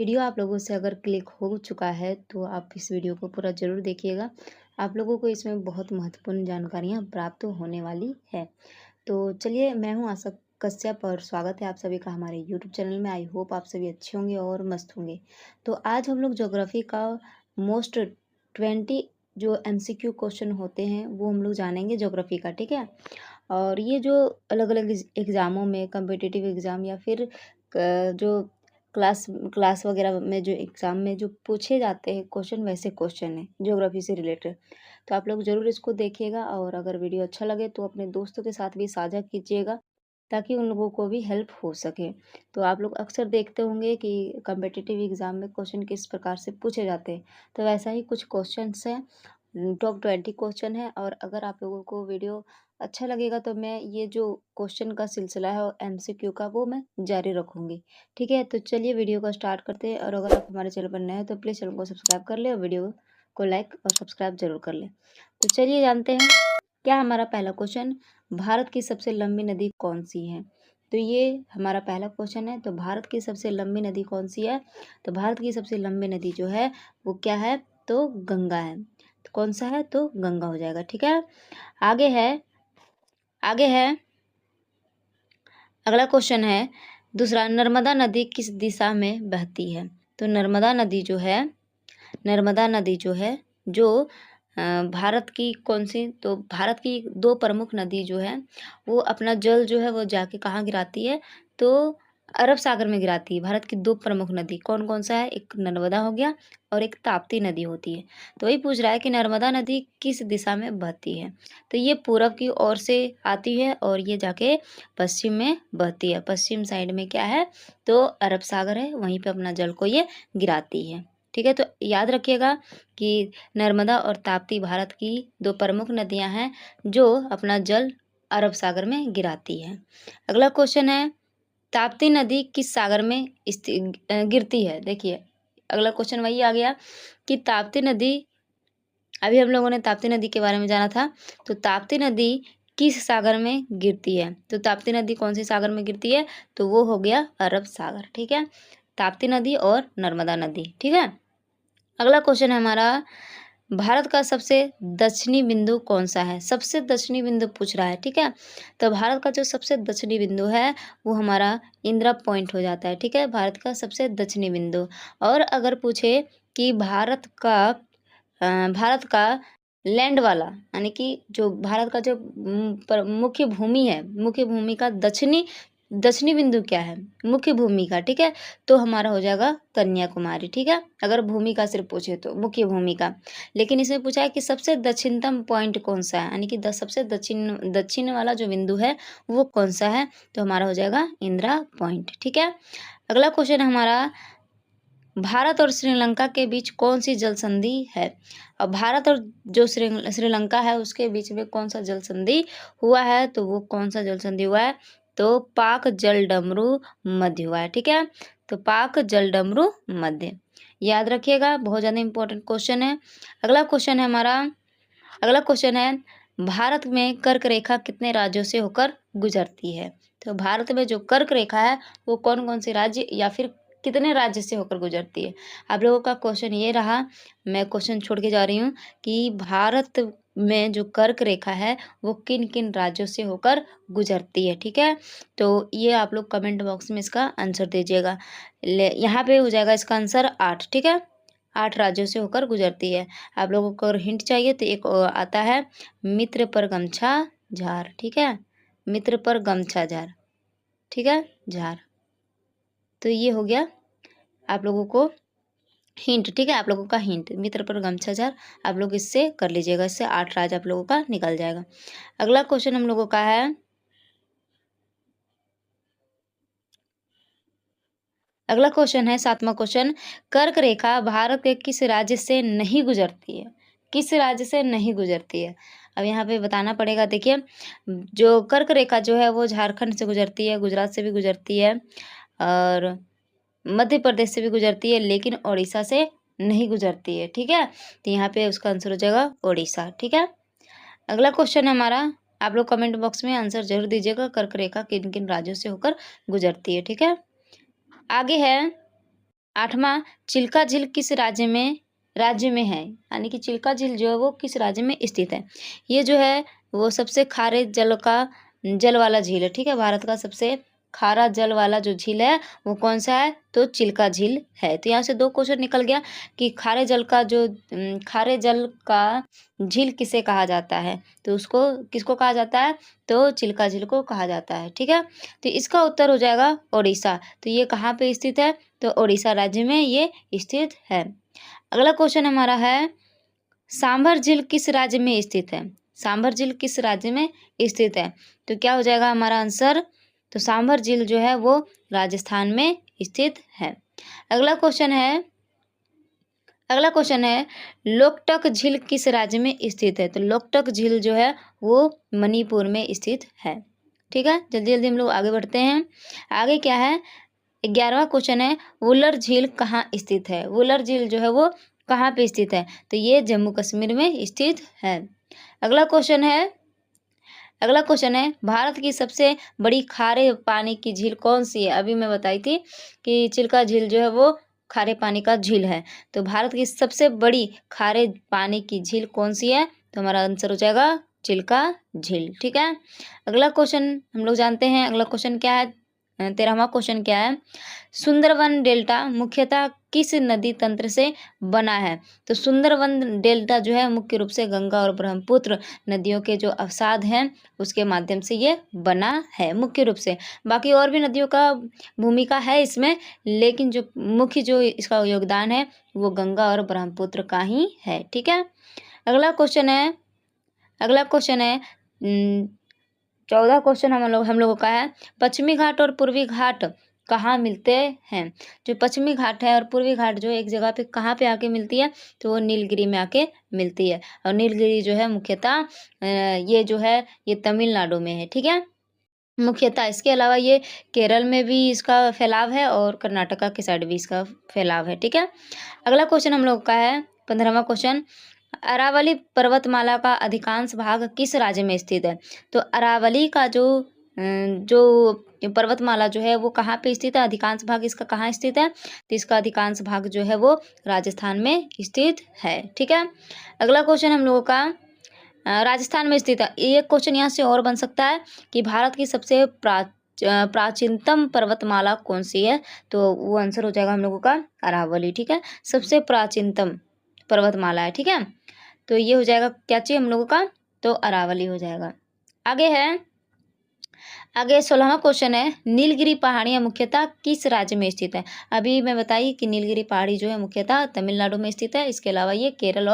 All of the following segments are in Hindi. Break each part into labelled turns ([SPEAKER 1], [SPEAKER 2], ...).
[SPEAKER 1] वीडियो आप लोगों से अगर क्लिक हो चुका है तो आप इस वीडियो को पूरा ज़रूर देखिएगा। आप लोगों को इसमें बहुत महत्वपूर्ण जानकारियाँ प्राप्त होने वाली है। तो चलिए, मैं हूँ आशा कश्यप और स्वागत है आप सभी का हमारे यूट्यूब चैनल में। आई होप आप सभी अच्छे होंगे और मस्त होंगे। तो आज हम लोग ज्योग्राफी का मोस्ट 20 जो एमसीक्यू क्वेश्चन होते हैं वो हम लोग जानेंगे ज्योग्राफी का, ठीक है। और ये जो अलग अलग एग्ज़ामों में, कम्पिटिटिव एग्ज़ाम या फिर जो क्लास क्लास वगैरह में जो एग्ज़ाम में जो पूछे जाते हैं क्वेश्चन, वैसे क्वेश्चन हैं ज्योग्राफी से रिलेटेड। तो आप लोग ज़रूर इसको देखिएगा और अगर वीडियो अच्छा लगे तो अपने दोस्तों के साथ भी साझा कीजिएगा ताकि उन लोगों को भी हेल्प हो सके। तो आप लोग अक्सर देखते होंगे कि कम्पिटिटिव एग्ज़ाम में क्वेश्चन किस प्रकार से पूछे जाते हैं, तो वैसा ही कुछ क्वेश्चंस हैं। टॉप 20 क्वेश्चन है और अगर आप लोगों को वीडियो अच्छा लगेगा तो मैं ये जो क्वेश्चन का सिलसिला है एमसीक्यू का वो मैं जारी रखूँगी। ठीक है, तो चलिए वीडियो को स्टार्ट करते हैं। और अगर आप हमारे चैनल पर नए हैं तो प्लीज़ चैनल को सब्सक्राइब कर लें और वीडियो को लाइक और सब्सक्राइब ज़रूर कर लें। तो चलिए जानते हैं क्या हमारा पहला क्वेश्चन, भारत की सबसे लंबी नदी कौन-सी है? तो ये हमारा पहला क्वेश्चन है। तो भारत की सबसे लंबी नदी कौन-सी है? तो भारत की सबसे लंबी नदी जो है वो क्या है? तो गंगा है। तो कौन-सा है? तो गंगा हो जाएगा, ठीक है। आगे है आगे है अगला क्वेश्चन है दूसरा, नर्मदा नदी किस दिशा में बहती है? तो नर्मदा नदी जो है जो भारत की कौन सी, तो भारत की 2 प्रमुख नदी जो है वो अपना जल जो है वो जाके कहाँ गिराती है? तो अरब सागर में गिराती है। भारत की 2 प्रमुख नदी कौन-कौन सा है? एक नर्मदा हो गया और एक ताप्ती नदी होती है। तो वही पूछ रहा है कि नर्मदा नदी किस दिशा में बहती है? तो ये पूरब की ओर से आती है और ये जाके पश्चिम में बहती है। पश्चिम साइड में क्या है? तो अरब सागर है, वहीं पे अपना जल को ये गिराती है। ठीक है, तो याद रखिएगा कि नर्मदा और ताप्ती भारत की 2 प्रमुख नदियां हैं जो अपना जल अरब सागर में गिराती है। अगला क्वेश्चन है, ताप्ती नदी किस सागर में गिरती है? देखिए, अगला क्वेश्चन वही आ गया कि ताप्ती नदी, अभी हम लोगों ने ताप्ती नदी के बारे में जाना था। तो ताप्ती नदी किस सागर में गिरती है? तो ताप्ती नदी कौन से सागर में गिरती है? तो वो हो गया अरब सागर, ठीक है। ताप्ती नदी और नर्मदा नदी, ठीक है। अगला क्वेश्चन है हमारा, भारत का सबसे दक्षिणी बिंदु कौन सा है? सबसे दक्षिणी बिंदु पूछ रहा है, ठीक है। तो भारत का जो सबसे दक्षिणी बिंदु है वो हमारा इंदिरा पॉइंट हो जाता है, ठीक है। भारत का सबसे दक्षिणी बिंदु। और अगर पूछे कि भारत का लैंड वाला, यानी कि जो भारत का जो मुख्य भूमि है, मुख्य भूमि का दक्षिणी दक्षिणी बिंदु क्या है? मुख्य भूमि का, ठीक है। तो हमारा हो जाएगा कन्याकुमारी, ठीक है। अगर भूमि का सिर्फ पूछे तो मुख्य भूमि का। लेकिन इसमें पूछा है कि सबसे दक्षिणतम पॉइंट कौन सा है, यानी कि सबसे दक्षिण दक्षिण वाला जो बिंदु है वो कौन सा है? तो हमारा हो जाएगा इंदिरा पॉइंट, ठीक है। अगला क्वेश्चन हमारा, भारत और श्रीलंका के बीच कौन सी जल संधि है? अब भारत और जो श्रीलंका है उसके बीच में कौन सा जल संधि हुआ है? तो वो कौन सा जल संधि हुआ है? तो पाक जल डमरू मध्य हुआ है, ठीक है। तो पाक जल डमरू मध्य याद रखिएगा, बहुत ज़्यादा इंपॉर्टेंट क्वेश्चन है। अगला क्वेश्चन है हमारा, अगला क्वेश्चन है, भारत में कर्क रेखा कितने राज्यों से होकर गुजरती है? तो भारत में जो कर्क रेखा है वो कौन कौन से राज्य या फिर कितने राज्य से होकर गुजरती है? आप लोगों का क्वेश्चन ये रहा, मैं क्वेश्चन छोड़ के जा रही हूँ कि भारत में जो कर्क रेखा है वो किन किन राज्यों से होकर गुजरती है, ठीक है। तो ये आप लोग कमेंट बॉक्स में इसका आंसर दीजिएगा। यहाँ पे हो जाएगा इसका आंसर 8, ठीक है। 8 राज्यों से होकर गुजरती है। आप लोगों को अगर हिंट चाहिए तो एक आता है, मित्र पर गमछा झार, ठीक है। मित्र पर गमछा झार, ठीक है, झार। तो ये हो गया आप लोगों को हिंट, ठीक है। आप लोगों का हिंट, मित्र पर गमछा झार, आप लोग इससे कर लीजिएगा। इससे 8 राज्य आप लोगों का निकल जाएगा। अगला क्वेश्चन हम लोगों का है, अगला क्वेश्चन है 7वां क्वेश्चन, कर्क रेखा भारत के किस राज्य से नहीं गुजरती है? किस राज्य से नहीं गुजरती है? अब यहाँ पे बताना पड़ेगा। देखिए, जो कर्क रेखा जो है वो झारखंड से गुजरती है, गुजरात से भी गुजरती है और मध्य प्रदेश से भी गुजरती है, लेकिन उड़ीसा से नहीं गुजरती है, ठीक है। तो यहाँ पे उसका आंसर हो जाएगा उड़ीसा, ठीक है। अगला क्वेश्चन है हमारा, आप लोग कमेंट बॉक्स में आंसर जरूर दीजिएगा, कर्क रेखा किन किन राज्यों से होकर गुजरती है, ठीक है। आगे है 8वां, चिल्का झील किस राज्य में है, यानी कि चिल्का झील जो है वो किस राज्य में स्थित है। ये जो है वो सबसे खारे जल वाला झील है, ठीक है। भारत का सबसे खारा जल वाला जो झील है वो कौन सा है, तो चिल्का झील है। तो यहाँ से 2 क्वेश्चन निकल गया कि खारे जल का झील किसे कहा जाता है, तो उसको किसको कहा जाता है, तो चिल्का झील को कहा जाता है, ठीक है। तो इसका उत्तर हो जाएगा ओडिशा। तो ये कहाँ पे स्थित है, तो ओडिशा राज्य में ये स्थित है। अगला क्वेश्चन हमारा है, सांभर झील किस राज्य में स्थित है, सांभर झील किस राज्य में स्थित है, तो क्या हो जाएगा हमारा आंसर, तो सांभर झील जो है वो राजस्थान में स्थित है। अगला क्वेश्चन है लोकटक झील किस राज्य में स्थित है, तो लोकटक झील जो है वो मणिपुर में स्थित है, ठीक है। जल्दी जल्दी हम लोग आगे बढ़ते हैं। आगे क्या है, 11वां क्वेश्चन है, वुलर झील कहाँ स्थित है, वुलर झील जो है वो कहाँ पे स्थित है, तो ये जम्मू कश्मीर में स्थित है। अगला क्वेश्चन है भारत की सबसे बड़ी खारे पानी की झील कौन सी है। अभी मैं बताई थी कि चिल्का झील जो है वो खारे पानी का झील है, तो भारत की सबसे बड़ी खारे पानी की झील कौन सी है, तो हमारा आंसर हो जाएगा चिल्का झील, ठीक है। अगला क्वेश्चन हम लोग जानते हैं, अगला क्वेश्चन क्या है, 13वां क्वेश्चन क्या है, सुंदरवन डेल्टा मुख्यतः किस नदी तंत्र से बना है, तो सुंदरवन डेल्टा जो है मुख्य रूप से गंगा और ब्रह्मपुत्र नदियों के जो अवसाद हैं उसके माध्यम से ये बना है मुख्य रूप से। बाकी और भी नदियों का भूमिका है इसमें, लेकिन जो मुख्य जो इसका योगदान है वो गंगा और ब्रह्मपुत्र का ही है, ठीक है। अगला क्वेश्चन है 14 क्वेश्चन हम लोगों का है, पश्चिमी घाट और पूर्वी घाट कहाँ मिलते हैं। जो पश्चिमी घाट है और पूर्वी घाट जो एक जगह पे कहाँ पे आके मिलती है, तो वो नीलगिरी में आके मिलती है। और नीलगिरी जो है मुख्यतः ये जो है ये तमिलनाडु में है, ठीक है मुख्यतः। इसके अलावा ये केरल में भी इसका फैलाव है और कर्नाटका के साइड भी इसका फैलाव है, ठीक है। अगला क्वेश्चन हम लोग का है 15वां क्वेश्चन, अरावली पर्वतमाला का अधिकांश भाग किस राज्य में स्थित है, तो अरावली का जो पर्वतमाला जो है वो कहाँ पे स्थित है, अधिकांश भाग इसका कहाँ स्थित है, तो इसका अधिकांश भाग जो है वो राजस्थान में स्थित है, ठीक है। अगला क्वेश्चन हम लोगों का राजस्थान में स्थित है। एक क्वेश्चन यहाँ से और बन सकता है कि भारत की सबसे प्राचीनतम पर्वतमाला कौन सी है, तो वो आंसर हो जाएगा हम लोगों का अरावली, ठीक है। सबसे प्राचीनतम पर्वतमाला है, ठीक है। तो ये हो जाएगा क्या चाहिए हम लोगों का, तो अरावली हो जाएगा। आगे 16वां क्वेश्चन है, नीलगिरी पहाड़ियाँ मुख्यतः किस राज्य में स्थित है। अभी मैं बताई कि नीलगिरी पहाड़ी जो है मुख्यतः तमिलनाडु में स्थित है। इसके अलावा ये केरल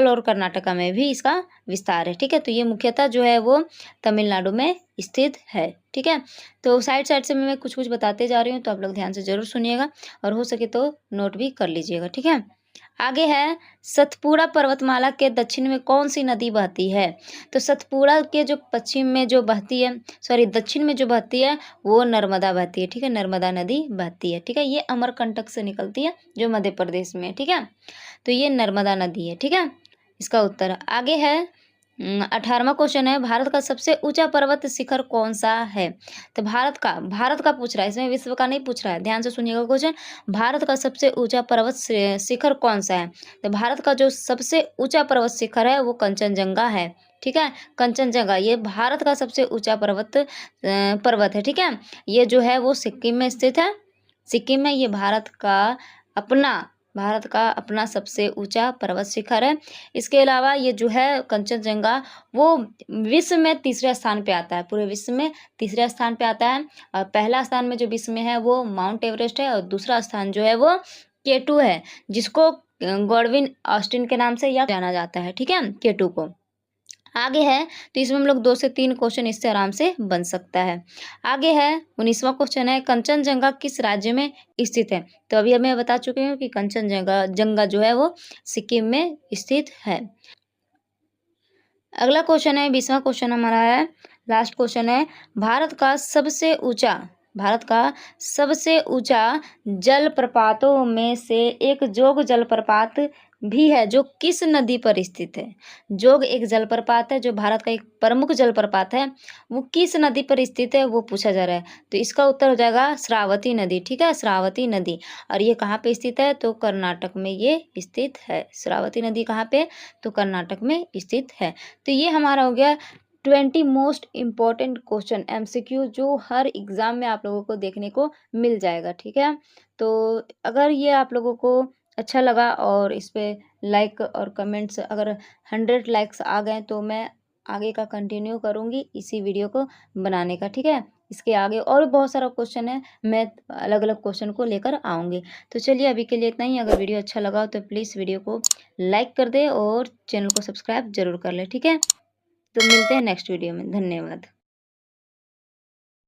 [SPEAKER 1] और कर्नाटका में भी इसका विस्तार है, ठीक है। तो ये मुख्यतः जो है वो तमिलनाडु में स्थित है, ठीक है। तो साइड से मैं कुछ बताते जा रही हूँ, तो आप लोग ध्यान से जरूर सुनिएगा और हो सके तो नोट भी कर लीजिएगा, ठीक है। आगे है, सतपुड़ा पर्वतमाला के दक्षिण में कौन सी नदी बहती है, तो सतपुड़ा के जो पश्चिम में जो बहती है, दक्षिण में जो बहती है वो नर्मदा बहती है, ठीक है। नर्मदा नदी बहती है, ठीक है। ये अमरकंटक से निकलती है जो मध्य प्रदेश में है, ठीक है। तो ये नर्मदा नदी है, ठीक है। इसका उत्तर आगे है 18वां क्वेश्चन है, भारत का सबसे ऊंचा पर्वत शिखर कौन सा है, तो भारत का पूछ रहा है, इसमें विश्व का नहीं पूछ रहा है, ध्यान से सुनिएगा क्वेश्चन। भारत का सबसे ऊंचा पर्वत शिखर कौन सा है, तो भारत का जो सबसे ऊंचा पर्वत शिखर है वो कंचनजंगा है, ठीक है। कंचनजंगा ये भारत का सबसे ऊंचा पर्वत है, ठीक है। ये जो है वो सिक्किम में स्थित है, सिक्किम में ये भारत का अपना सबसे ऊंचा पर्वत शिखर है। इसके अलावा ये जो है कंचनजंगा वो विश्व में तीसरे स्थान पे आता है, पूरे विश्व में तीसरे स्थान पे आता है। और पहला स्थान में जो विश्व में है वो माउंट एवरेस्ट है, और दूसरा स्थान जो है वो K2 है, जिसको गॉडविन ऑस्टिन के नाम से या जाना जाता है, ठीक है, K2 को। आगे है, तो इसमें हम लोग 2 से 3 क्वेश्चन इससे आराम से बन सकता है। आगे है 19वां क्वेश्चन है, कंचनजंगा किस राज्य में स्थित है, तो अभी मैं बता चुकी हूँ कि कंचनजंगा जो है वो सिक्किम में स्थित है। अगला क्वेश्चन है 20वां क्वेश्चन हमारा है, लास्ट क्वेश्चन है, भारत का सबसे ऊंचा जलप्रपातों में से एक जोग जलप्रपात भी है जो किस नदी पर स्थित है। जोग एक जलप्रपात है जो भारत का एक प्रमुख जलप्रपात है, वो किस नदी पर स्थित है वो पूछा जा रहा है। तो इसका उत्तर हो जाएगा श्रावती नदी, ठीक है, श्रावती नदी। और ये कहाँ पे स्थित है, तो कर्नाटक में ये स्थित है। श्रावती नदी कहाँ पे, तो कर्नाटक में स्थित है। तो ये हमारा हो गया 20 मोस्ट इम्पॉर्टेंट क्वेश्चन एमसीक्यू जो हर एग्जाम में आप लोगों को देखने को मिल जाएगा, ठीक है। तो अगर ये आप लोगों को अच्छा लगा और इस पे लाइक और कमेंट्स अगर 100 लाइक्स आ गए तो मैं आगे का कंटिन्यू करूँगी इसी वीडियो को बनाने का, ठीक है। इसके आगे और भी बहुत सारा क्वेश्चन है, मैं अलग अलग क्वेश्चन को लेकर आऊँगी। तो चलिए अभी के लिए इतना ही। अगर वीडियो अच्छा लगा हो तो प्लीज़ वीडियो को लाइक कर दे और चैनल को सब्सक्राइब जरूर कर ले, ठीक है। तो मिलते हैं नेक्स्ट वीडियो में। धन्यवाद।